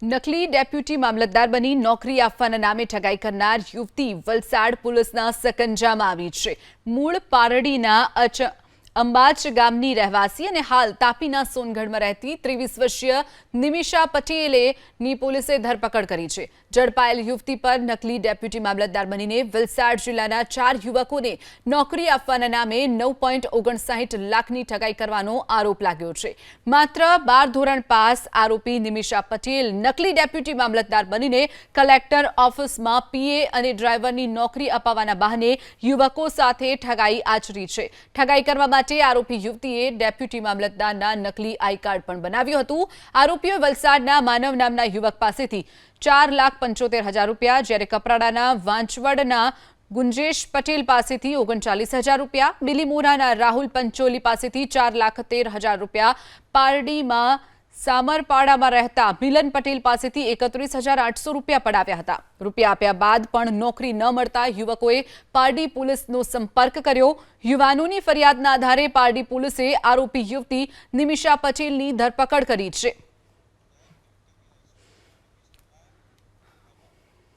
નકલી ડેપ્યુટી મામલતદાર બની નોકરી આપવાના નામે ઠગાઈ કરનાર યુવતી વલસાડ પોલીસના સકંજામાં આવી છે। મૂળ પારડીના અંબાચ ગામની રહેવાસી અને હાલ તાપીના સોનગઢમાં રહેતી 23 વર્ષીય નિમિષા પટેલની પોલીસે ધરપકડ કરી છે। ઝડપાયેલ યુવતી પર નકલી ડેપ્યુટી મામલતદાર બનીને વલસાડ જિલ્લાના 4 યુવકોને નોકરી આપવાના નામે 9.59 લાખની ઠગાઈ કરવાનો આરોપ લાગ્યો છે। માત્ર 12 ધોરણ પાસ આરોપી નિમિષા પટેલ નકલી ડેપ્યુટી મામલતદાર બનીને કલેક્ટર ઓફિસમાં પીએ અને ડ્રાઈવરની નોકરી અપાવવાના બહાને યુવકો સાથે ઠગાઈ આચરી છે। ઠગાઈ કરવા માટે આરોપી યુવતીએ ડેપ્યુટી મામલતદારના નકલી આઈ કાર્ડ પણ બનાવ્યું હતું। આરોપીઓ વલસાડના માનવ નામના યુવક પાસેથી 4,75,000 રૂપિયા, જ્યારે કપરાડાના વાંચવડના ગુંજેશ પટેલ પાસેથી 39,000 રૂપિયા, બિલીમોરાના રાહુલ પંચોલી પાસેથી 4,13,000 રૂપિયા, પારડીમાં સામરપાડામાં રહેતા મિલન પટેલ પાસેથી 31,800 રૂપિયા પડાવ્યા હતા। રૂપિયા આપ્યા બાદ પણ નોકરી ન મળતા યુવકોએ પારડી પોલીસનો સંપર્ક કર્યો। યુવાનોની ફરિયાદના આધારે પારડી પોલીસે આરોપી યુવતી નિમિષા પટેલની ધરપકડ કરી છે।